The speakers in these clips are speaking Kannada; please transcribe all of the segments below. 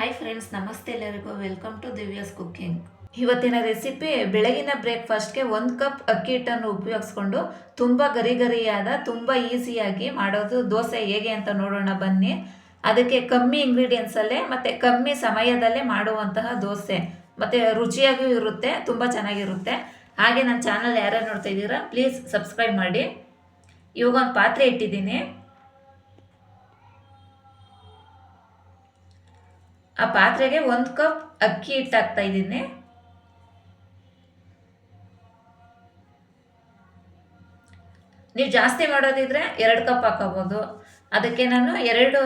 ಹಾಯ್ ಫ್ರೆಂಡ್ಸ್, ನಮಸ್ತೆ ಎಲ್ಲರಿಗೂ. Welcome to Divya's cooking. ಇವತ್ತಿನ ರೆಸಿಪಿ ಬೆಳಗಿನ ಬ್ರೇಕ್ಫಾಸ್ಟ್ಗೆ 1 ಕಪ್ ಅಕ್ಕಿ ಹಿಟ್ಟನ್ನು ಉಪಯೋಗಿಸ್ಕೊಂಡು ತುಂಬ ಗರಿಯಾದ ತುಂಬ ಈಸಿಯಾಗಿ ಮಾಡೋದು ದೋಸೆ ಹೇಗೆ ಅಂತ ನೋಡೋಣ ಬನ್ನಿ. ಅದಕ್ಕೆ ಕಮ್ಮಿ ಇಂಗ್ರೀಡಿಯೆಂಟ್ಸಲ್ಲೇ ಮತ್ತು ಕಮ್ಮಿ ಸಮಯದಲ್ಲೇ ಮಾಡುವಂತಹ ದೋಸೆ ಮತ್ತು ರುಚಿಯಾಗಿಯೂ ಇರುತ್ತೆ, ತುಂಬ ಚೆನ್ನಾಗಿರುತ್ತೆ. ಹಾಗೆ ನನ್ನ ಚಾನಲ್ ಯಾರ್ಯಾರು ನೋಡ್ತಾ ಇದ್ದೀರಾ ಪ್ಲೀಸ್ ಸಬ್ಸ್ಕ್ರೈಬ್ ಮಾಡಿ. ಇವಾಗ ಒಂದು ಪಾತ್ರೆ ಇಟ್ಟಿದ್ದೀನಿ. ಆ ಪಾತ್ರೆಗೆ 1 ಕಪ್ ಅಕ್ಕಿ ಹಿಟ್ಟು ಹಾಕ್ತಾ ಇದ್ದೀನಿ. ನೀವು ಜಾಸ್ತಿ ಮಾಡೋದಿದ್ರೆ 2 ಕಪ್ ಹಾಕೋಬೋದು. ಅದಕ್ಕೆ ನಾನು 2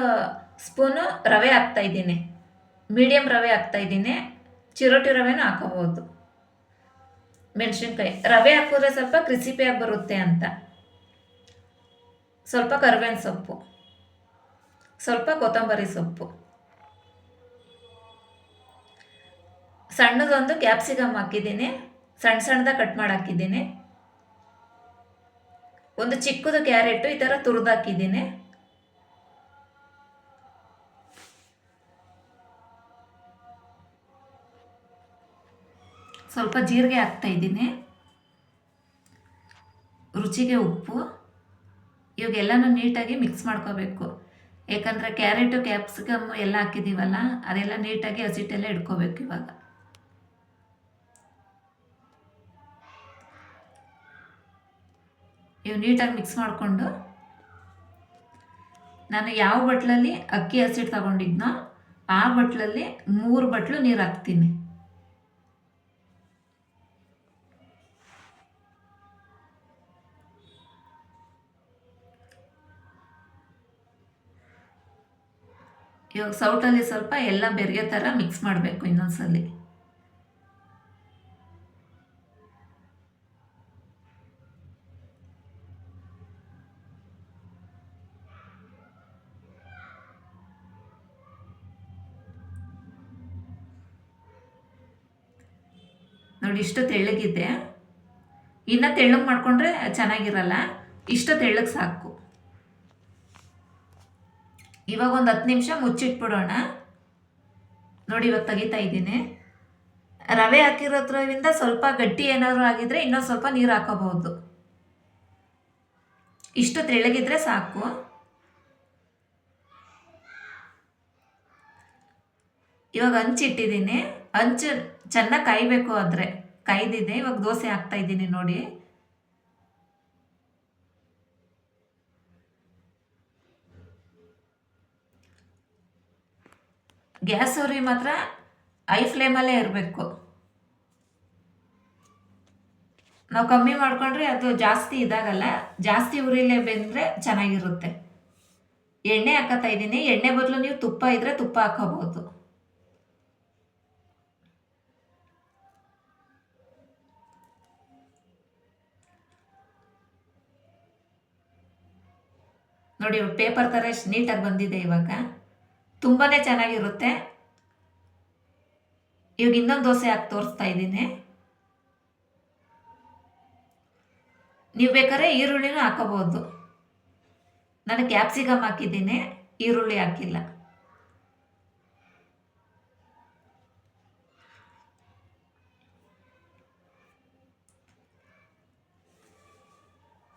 ಸ್ಪೂನು ರವೆ ಹಾಕ್ತಾ ಇದ್ದೀನಿ. ಮೀಡಿಯಮ್ ರವೆ ಹಾಕ್ತಾ ಇದ್ದೀನಿ. ಚಿರೋಟಿ ರವೆನೂ ಹಾಕೋಬೋದು. ಮೆಣಸಿನ್ಕಾಯಿ ರವೆ ಹಾಕಿದ್ರೆ ಸ್ವಲ್ಪ ಕ್ರಿಸಿಪಿಯಾಗಿ ಬರುತ್ತೆ ಅಂತ. ಸ್ವಲ್ಪ ಕರಿಬೇವಿನ ಸೊಪ್ಪು, ಸ್ವಲ್ಪ ಕೊತ್ತಂಬರಿ ಸೊಪ್ಪು, ಸಣ್ಣದೊಂದು ಕ್ಯಾಪ್ಸಿಕಮ್ ಹಾಕಿದ್ದೀನಿ, ಸಣ್ಣದಾಗಿ ಕಟ್ ಮಾಡಿ ಹಾಕಿದ್ದೀನಿ. ಒಂದು ಚಿಕ್ಕದು ಕ್ಯಾರೆಟು ಈ ಥರ ತುರಿದು ಹಾಕಿದ್ದೀನಿ. ಸ್ವಲ್ಪ ಜೀರಿಗೆ ಹಾಕ್ತಾ ಇದ್ದೀನಿ, ರುಚಿಗೆ ಉಪ್ಪು. ಇವಾಗೆಲ್ಲನೂ ನೀಟಾಗಿ ಮಿಕ್ಸ್ ಮಾಡ್ಕೋಬೇಕು. ಯಾಕಂದರೆ ಕ್ಯಾರೆಟು ಕ್ಯಾಪ್ಸಿಕಮ್ ಎಲ್ಲ ಹಾಕಿದ್ದೀವಲ್ಲ, ಅದೆಲ್ಲ ನೀಟಾಗಿ ಹಸಿಟ್ಟೆಲ್ಲ ಇಟ್ಕೋಬೇಕು. ಇವಾಗ ಇವು ನೀಟಾಗಿ ಮಿಕ್ಸ್ ಮಾಡಿಕೊಂಡು ನಾನು ಯಾವ ಬಟ್ಲಲ್ಲಿ ಅಕ್ಕಿ ಹಸಿಟ್ಟು ತಗೊಂಡಿದ್ನೋ ಆ ಬಟ್ಲಲ್ಲಿ 3 ಬಟ್ಲು ನೀರು ಹಾಕ್ತೀನಿ. ಇವಾಗ ಸೌಟಲ್ಲಿ ಸ್ವಲ್ಪ ಎಲ್ಲ ಬೆರೆಯೋ ಥರ ಮಿಕ್ಸ್ ಮಾಡಬೇಕು. ಇನ್ನೊಂದ್ಸಲಿ ನೋಡಿ, ಇಷ್ಟು ತೆಳ್ಳಗಿದೆ. ಇನ್ನು ತೆಳ್ಳಗೆ ಮಾಡಿಕೊಂಡ್ರೆ ಚೆನ್ನಾಗಿರಲ್ಲ. ಇಷ್ಟು ತೆಳ್ಳಗೆ ಸಾಕು. ಇವಾಗ ಒಂದು 10 ನಿಮಿಷ ಮುಚ್ಚಿಟ್ಬಿಡೋಣ. ನೋಡಿ, ಇವಾಗ ತೆಗಿತಾ ಇದ್ದೀನಿ. ರವೆ ಹಾಕಿರೋದ್ರಿಂದ ಸ್ವಲ್ಪ ಗಟ್ಟಿ ಏನಾದರೂ ಆಗಿದ್ರೆ ಇನ್ನೊಂದು ಸ್ವಲ್ಪ ನೀರು ಹಾಕೋಬಹುದು. ಇಷ್ಟು ತೆಳ್ಳಗಿದ್ರೆ ಸಾಕು. ಇವಾಗ ಹಂಚಿಟ್ಟಿದ್ದೀನಿ. ಹಂಚು ಚೆನ್ನಾಗಿ ಕಾಯಬೇಕು. ಆದರೆ ಕಾಯ್ದಿದೆ. ಇವಾಗ ದೋಸೆ ಹಾಕ್ತಾ ಇದ್ದೀನಿ. ನೋಡಿ, ಗ್ಯಾಸ್ ಉರಿ ಮಾತ್ರ ಹೈ ಫ್ಲೇಮಲ್ಲೇ ಇರಬೇಕು. ನಾವು ಕಮ್ಮಿ ಮಾಡ್ಕೊಂಡ್ರೆ ಅದು ಜಾಸ್ತಿ ಇದಾಗಲ್ಲ. ಜಾಸ್ತಿ ಉರಿಲೇ ಬೆಂದರೆ ಚೆನ್ನಾಗಿರುತ್ತೆ. ಎಣ್ಣೆ ಹಾಕತ್ತಾ ಇದ್ದೀನಿ. ಎಣ್ಣೆ ಬದಲು ನೀವು ತುಪ್ಪ ಇದ್ರೆ ತುಪ್ಪ ಹಾಕೋಬಹುದು. ನೋಡಿ, ಪೇಪರ್ ಥರ ಎಷ್ಟು ನೀಟಾಗಿ ಬಂದಿದೆ. ಇವಾಗ ತುಂಬಾ ಚೆನ್ನಾಗಿರುತ್ತೆ. ಇವಾಗ ಇನ್ನೊಂದು ದೋಸೆ ಹಾಕಿ ತೋರಿಸ್ತಾ ಇದ್ದೀನಿ. ನೀವು ಬೇಕಾದ್ರೆ ಈರುಳ್ಳಿನೂ ಹಾಕೋಬಹುದು. ನಾನು ಕ್ಯಾಪ್ಸಿಕಮ್ ಹಾಕಿದ್ದೀನಿ, ಈರುಳ್ಳಿ ಹಾಕಿಲ್ಲ.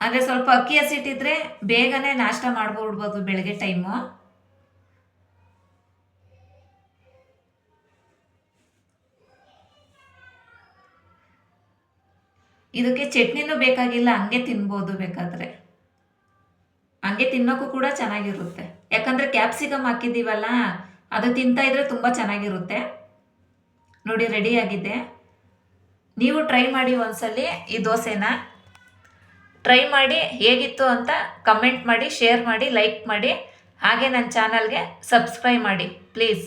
ಅಂದರೆ ಸ್ವಲ್ಪ ಅಕ್ಕಿ ಹಸಿಟ್ಟಿದ್ರೆ ಬೇಗನೆ ನಾಷ್ಟ ಮಾಡ್ಬಿಡ್ಬೋದು ಬೆಳಗ್ಗೆ ಟೈಮು. ಇದಕ್ಕೆ ಚಟ್ನಿನೂ ಬೇಕಾಗಿಲ್ಲ, ಹಂಗೆ ತಿನ್ಬೋದು. ಬೇಕಾದರೆ ಹಂಗೆ ತಿನ್ನೋಕ್ಕೂ ಕೂಡ ಚೆನ್ನಾಗಿರುತ್ತೆ. ಯಾಕಂದರೆ ಕ್ಯಾಪ್ಸಿಕಮ್ ಹಾಕಿದ್ದೀವಲ್ಲ, ಅದು ತಿಂತಾ ಇದ್ರೆ ತುಂಬ ಚೆನ್ನಾಗಿರುತ್ತೆ. ನೋಡಿ, ರೆಡಿಯಾಗಿದೆ. ನೀವು ಟ್ರೈ ಮಾಡಿ ಒಂದ್ಸಲಿ ಈ ದೋಸೆನ. ಟ್ರೈ ಮಾಡಿ ಹೇಗಿತ್ತು ಅಂತ ಕಮೆಂಟ್ ಮಾಡಿ, ಶೇರ್ ಮಾಡಿ, ಲೈಕ್ ಮಾಡಿ. ಹಾಗೆ ನನ್ನ ಚಾನಲ್ಗೆ ಸಬ್ಸ್ಕ್ರೈಬ್ ಮಾಡಿ ಪ್ಲೀಸ್.